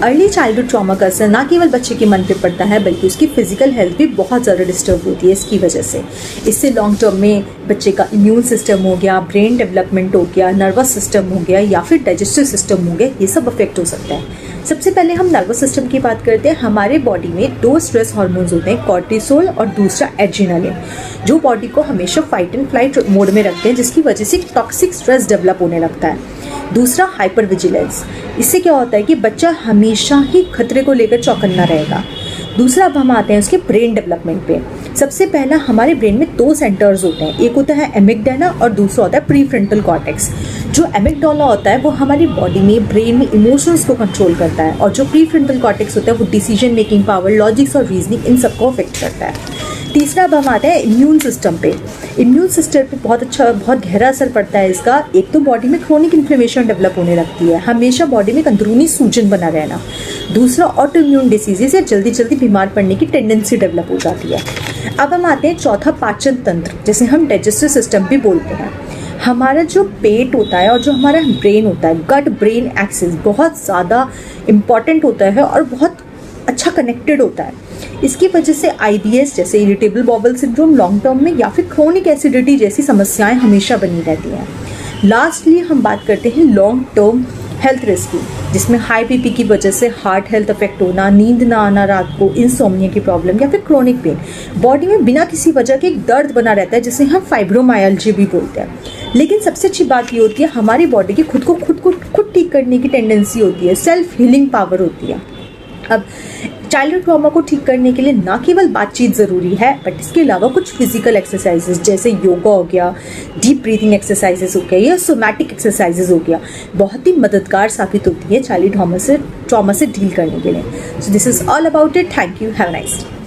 Early childhood trauma का असर ना केवल बच्चे के मन पे पड़ता है बल्कि उसकी फिजिकल हेल्थ भी बहुत ज़्यादा डिस्टर्ब होती है इसकी वजह से। इससे लॉन्ग टर्म में बच्चे का इम्यून सिस्टम हो गया, ब्रेन डेवलपमेंट हो गया, नर्वस सिस्टम हो गया या फिर डाइजेस्टिव सिस्टम हो गया, ये सब अफेक्ट हो सकता है। सबसे पहले हम नर्वस सिस्टम की बात करते हैं। हमारे बॉडी में 2 स्ट्रेस हार्मोन्स होते हैं, कॉर्टिसोल और दूसरा एड्रेनालिन, जो बॉडी को हमेशा फाइट एंड फ्लाइट मोड में रखते हैं, जिसकी वजह से टॉक्सिक स्ट्रेस डेवलप होने लगता है। दूसरा हाइपर विजिलेंस, इससे क्या होता है कि बच्चा हमेशा ही खतरे को लेकर चौकन्ना रहेगा। दूसरा अब हम आते हैं उसके ब्रेन डेवलपमेंट पे। सबसे पहला हमारे ब्रेन में 2 सेंटर्स होते हैं, एक होता है एमिगडाला और दूसरा होता है प्रीफ्रंटल कॉर्टेक्स। जो एमिगडाला होता है वो हमारी बॉडी में, ब्रेन में इमोशंस को कंट्रोल करता है, और जो प्रीफ्रंटल कॉर्टेक्स होता है वो डिसीजन मेकिंग पावर, लॉजिक्स और रीजनिंग, इन सबको अफेक्ट करता है। तीसरा अब हम आते हैं इम्यून सिस्टम पे। इम्यून सिस्टम पे बहुत गहरा असर पड़ता है इसका। एक तो बॉडी में क्रोनिक इन्फ्लेमेशन डेवलप होने लगती है, हमेशा बॉडी में एक अंदरूनी सूजन बना रहना। दूसरा ऑटो इम्यून डिसीजेज या जल्दी जल्दी बीमार पड़ने की टेंडेंसी डेवलप हो जाती है। अब हम आते हैं चौथा, पाचन तंत्र, जिसे हम डाइजेस्टिव सिस्टम भी बोलते हैं। हमारा जो पेट होता है और जो हमारा ब्रेन होता है, गट ब्रेन एक्सिस बहुत ज़्यादा इम्पॉर्टेंट होता है और बहुत अच्छा कनेक्टेड होता है। इसकी वजह से IBS जैसे irritable bowel syndrome long term में या फिर क्रोनिक एसिडिटी जैसी समस्याएं हमेशा बनी रहती हैं। लास्टली हम बात करते हैं लॉन्ग टर्म हेल्थ रिस्क की, जिसमें हाई BP की वजह से हार्ट हेल्थ अफेक्ट होना, नींद ना आना रात को, इंसोम्निया की प्रॉब्लम या फिर क्रोनिक पेन। बॉडी में बिना किसी वजह के एक दर्द बना रहता है, जिसे हम फाइब्रोमाइल्जिया भी बोलते हैं। लेकिन सबसे अच्छी बात ये होती है हमारी बॉडी की खुद ठीक करने की टेंडेंसी होती है, सेल्फ हीलिंग पावर होती है। अब चाइल्डहुड ट्रॉमा को ठीक करने के लिए ना केवल बातचीत ज़रूरी है, बट इसके अलावा कुछ फिजिकल एक्सरसाइजेज जैसे योगा हो गया, डीप ब्रीथिंग एक्सरसाइजेज हो गया या सोमैटिक एक्सरसाइजेज हो गया, बहुत ही मददगार साबित होती है चाइल्डहुड ट्रॉमा से डील करने के लिए। So this is all about it. Thank you, have a nice day.